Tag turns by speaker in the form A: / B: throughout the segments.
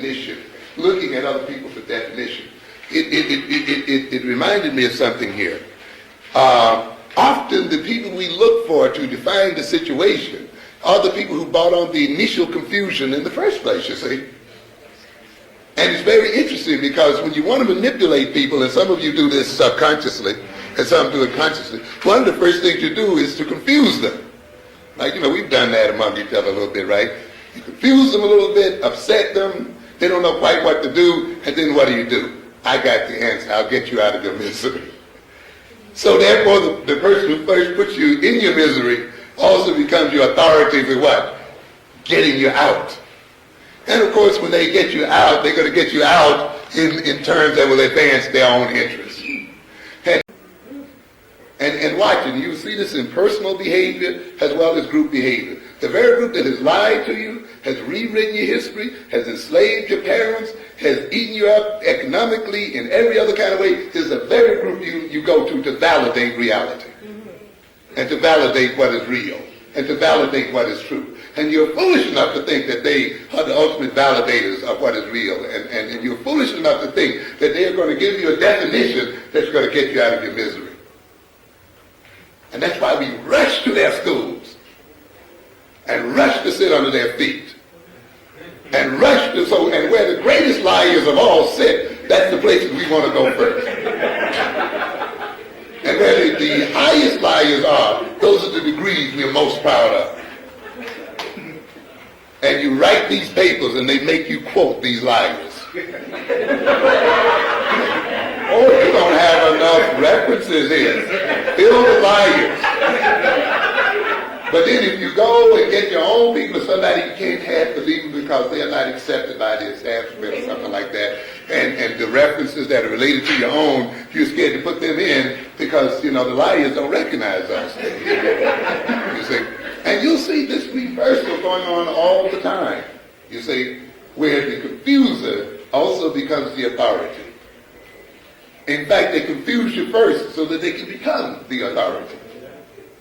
A: definition, looking at other people for definition. It reminded me of something here. Often the people we look for to define the situation are the people who brought on the initial confusion in the first place, you see. And it's very interesting because when you want to manipulate people, and some of you do this subconsciously, and some do it consciously, one of the first things you do is to confuse them. Like, we've done that among each other a little bit, right? You confuse them a little bit, upset them, they don't know quite what to do, and then what do? I got the answer. I'll get you out of your misery. So therefore, the person who first puts you in your misery also becomes your authority for what? Getting you out. And of course, when they get you out, they're going to get you out in terms that will advance their own interests. And watching, you see this in personal behavior as well as group behavior. The very group that has lied to you, has rewritten your history, has enslaved your parents, has eaten you up economically in every other kind of way, is the very group you go to validate reality. And to validate what is real. And to validate what is true. And you're foolish enough to think that they are the ultimate validators of what is real. And you're foolish enough to think that they're going to give you a definition that's going to get you out of your misery. And that's why we rush to their schools. And rush to sit under their feet. And rush to, and where the greatest liars of all sit, that's the places we want to go first. And where the highest liars are, those are the degrees we're most proud of. And you write these papers and they make you quote these liars. Oh, you don't have enough references here. Fill the liars. But then if you go and get your own people, somebody you can't half believe because they're not accepted by the establishment or something like that, and the references that are related to your own, you're scared to put them in because, the liars don't recognize us. You see? And you'll see this reversal going on all the time. You see? Where the confuser also becomes the authority. In fact, they confuse you first so that they can become the authority.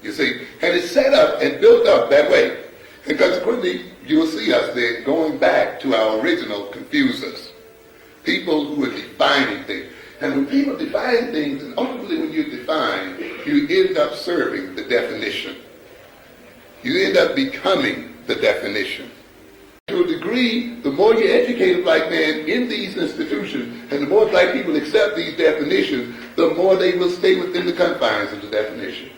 A: You see? And it's set up and built up that way. And consequently, you'll see us there going back to our original confusers. People who are defining things. And when people define things, and ultimately when you define, you end up serving the definition. You end up becoming the definition. To a degree, the more you educate a black man in these institutions, and the more black people accept these definitions, the more they will stay within the confines of the definition.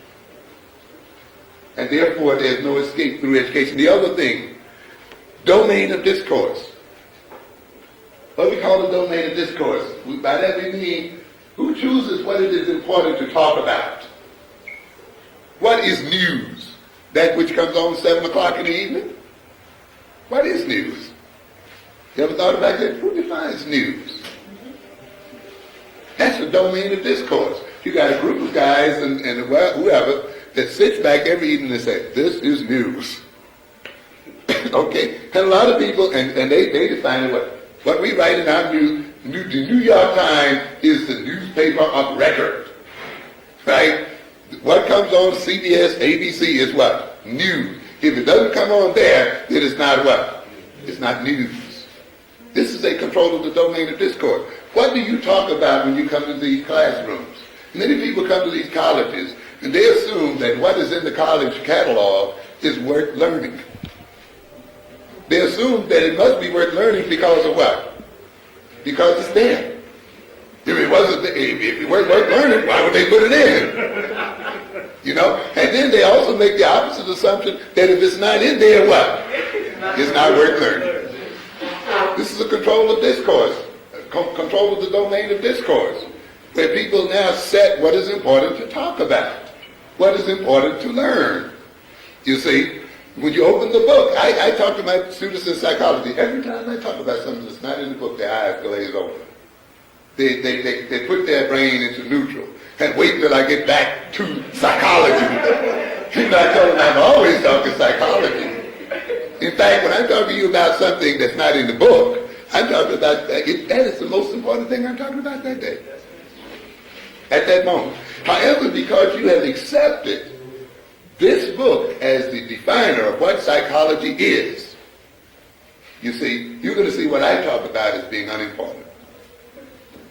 A: And therefore, there's no escape through education. The other thing, domain of discourse. What we call the domain of discourse. By that we mean, who chooses what it is important to talk about? What is news? That which comes on 7 o'clock in the evening? What is news? You ever thought about that? Who defines news? That's the domain of discourse. You got a group of guys and whoever that sits back every evening and says, this is news. Okay? And a lot of people, and they define what we write in our the New York Times is the newspaper of record. Right? What comes on CBS, ABC is what? News. If it doesn't come on there, then it's not what? It's not news. This is a control of the domain of discourse. What do you talk about when you come to these classrooms? Many people come to these colleges and they assume that what is in the college catalog is worth learning. They assume that it must be worth learning because of what? Because it's there. If it weren't worth learning, why would they put it in? And then they also make the opposite assumption that if it's not in there, what? It's not worth learning. This is a control of discourse, control of the domain of discourse, where people now set what is important to talk about, what is important to learn. You see, when you open the book, I talk to my students in psychology. Every time I talk about something that's not in the book, their eyes glaze over. They put their brain into neutral and wait until I get back to psychology. I tell them I'm always talking psychology. In fact, when I'm talking to you about something that's not in the book, I'm talking about that is the most important thing I'm talking about that day, at that moment. However, because you have accepted this book as the definer of what psychology is, You see, you're going to see what I talk about as being unimportant.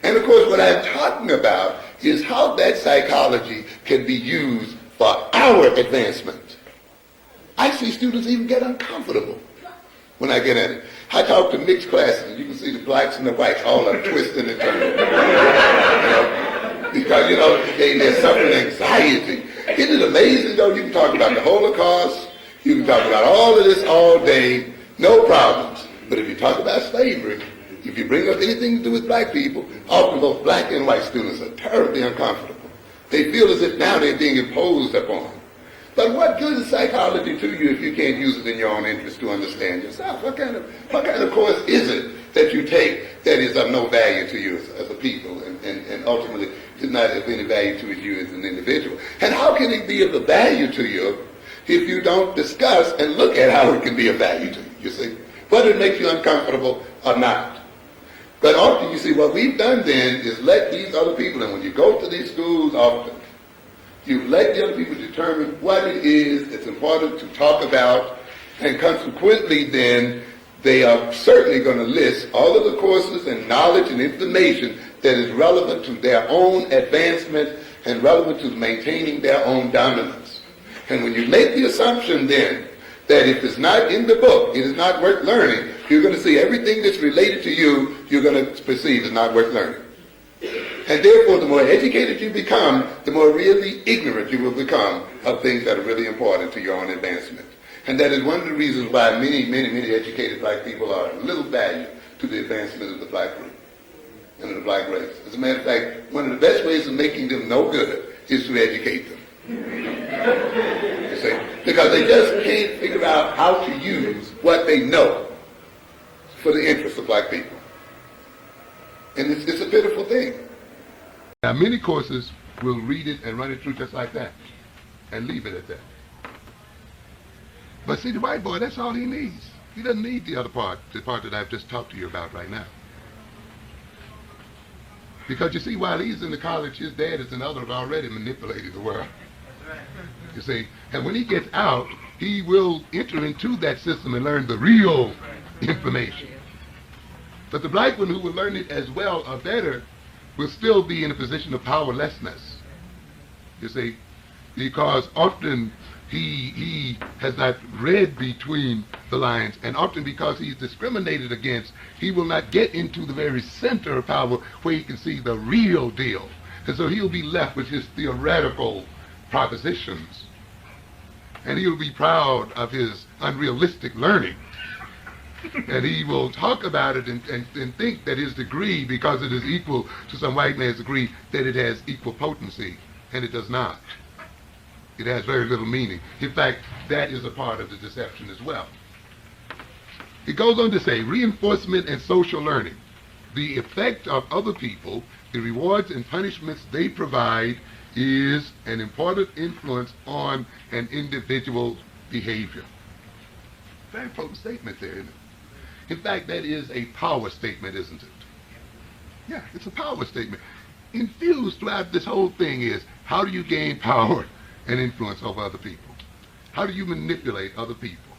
A: And of course, what I'm talking about is how that psychology can be used for our advancement. I see students even get uncomfortable when I get at it. I talk to mixed classes, and you can see the blacks and the whites all are twisting and turning. Because, they're suffering anxiety. Isn't it amazing, though? You can talk about the Holocaust, you can talk about all of this all day, no problems. But if you talk about slavery, if you bring up anything to do with black people, often both black and white students are terribly uncomfortable. They feel as if now they're being imposed upon. But what good is psychology to you if you can't use it in your own interest to understand yourself? What kind of course is it that you take that is of no value to you as a people and ultimately is not of any value to you as an individual? And how can it be of a value to you if you don't discuss and look at how it can be of value to you, you see? Whether it makes you uncomfortable or not. But often, you see, what we've done then is let these other people, and when you go to these schools often, you let the other people determine what it is that's important to talk about, and consequently then, they are certainly going to list all of the courses and knowledge and information that is relevant to their own advancement and relevant to maintaining their own dominance. And when you make the assumption then that if it's not in the book, it is not worth learning, you're going to see everything that's related to you, you're going to perceive as not worth learning. And therefore, the more educated you become, the more really ignorant you will become of things that are really important to your own advancement. And that is one of the reasons why many educated black people are of little value to the advancement of the black group and of the black race. As a matter of fact, one of the best ways of making them no good is to educate them. You see? Because they just can't figure out how to use what they know for the interest of black people. And it's a pitiful thing. Now, many courses will read it and run it through just like that and leave it at that. But see, the white boy, that's all he needs. He doesn't need the other part, the part that I've just talked to you about right now. Because you see, while he's in the college, his dad is another have already manipulated the world. You see, and when he gets out, he will enter into that system and learn the real information. But the black one who will learn it as well or better will still be in a position of powerlessness. You see, because often he has not read between the lines, and often because he's discriminated against, he will not get into the very center of power where he can see the real deal. And so he'll be left with his theoretical propositions, and he'll be proud of his unrealistic learning. And he will talk about it and think that his degree, because it is equal to some white man's degree, that it has equal potency, and it does not. It has very little meaning. In fact, that is a part of the deception as well. It goes on to say, reinforcement and social learning. The effect of other people, the rewards and punishments they provide, is an important influence on an individual's behavior. Very potent statement there, isn't it? In fact, that is a power statement, isn't it? Yeah, it's a power statement. Infused throughout this whole thing is, how do you gain power and influence over other people? How do you manipulate other people?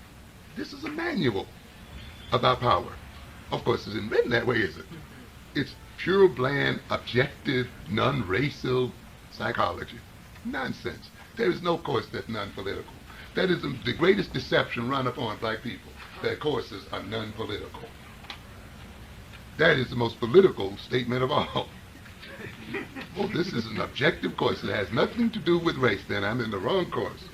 A: This is a manual about power. Of course, it isn't written that way, is it? It's pure, bland, objective, non-racial psychology. Nonsense. There is no course that's non-political. That is the greatest deception run upon black people, that courses are non-political. That is the most political statement of all. Oh, this is an objective course. It has nothing to do with race. Then I'm in the wrong course.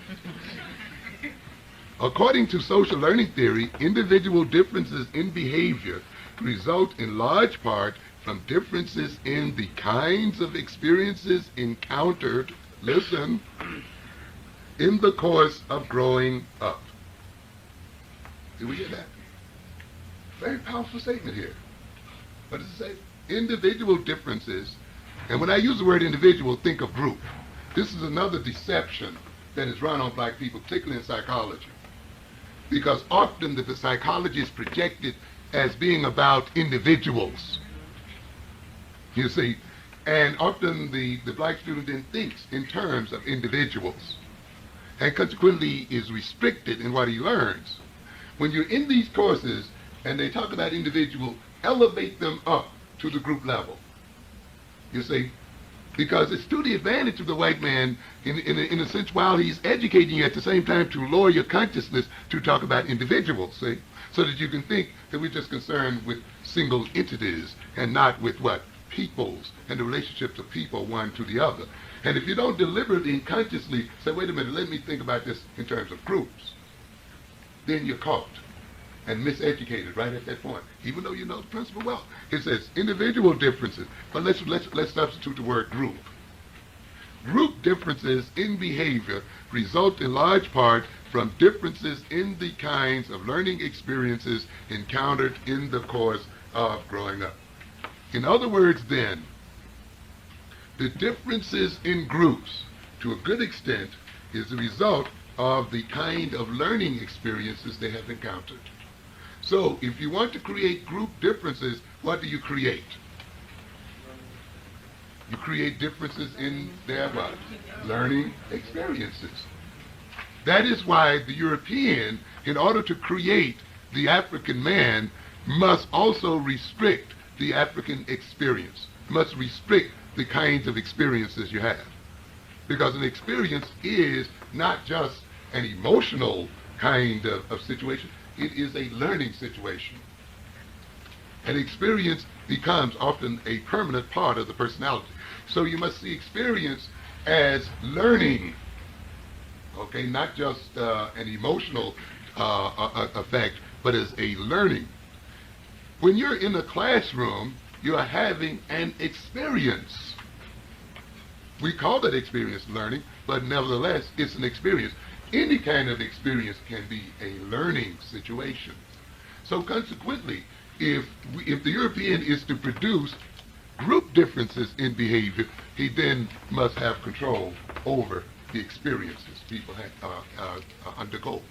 A: According to social learning theory, individual differences in behavior result in large part from differences in the kinds of experiences encountered, listen, in the course of growing up. Did we get that? Very powerful statement here. What does it say? Individual differences. And when I use the word individual, think of group. This is another deception that is run on black people, particularly in psychology. Because often the psychology is projected as being about individuals. You see, and often the black student then thinks in terms of individuals, and consequently is restricted in what he learns. When you're in these courses, and they talk about individual, elevate them up to the group level. You see? Because it's to the advantage of the white man, in a sense, while he's educating you at the same time, to lower your consciousness to talk about individuals, see? So that you can think that we're just concerned with single entities and not with what? Peoples and the relationships of people one to the other. And if you don't deliberately and consciously say, wait a minute, let me think about this in terms of groups, then you're caught and miseducated right at that point, even though you know the principle well. It says individual differences, but let's substitute the word group. Group differences in behavior result in large part from differences in the kinds of learning experiences encountered in the course of growing up. In other words, then, the differences in groups, to a good extent, is the result of the kind of learning experiences they have encountered. So, if you want to create group differences, what do you create? You create differences in their what? Learning experiences. That is why the European, in order to create the African man, must also restrict the African experience, must restrict the kinds of experiences you have. Because an experience is not just an emotional kind of situation, it is a learning situation. An experience becomes often a permanent part of the personality. So you must see experience as learning, okay, not just an emotional effect, but as a learning. When you're in a classroom, you're having an experience. We call that experience learning, but nevertheless, it's an experience. Any kind of experience can be a learning situation. So consequently, if the European is to produce group differences in behavior, he then must have control over the experiences people undergo.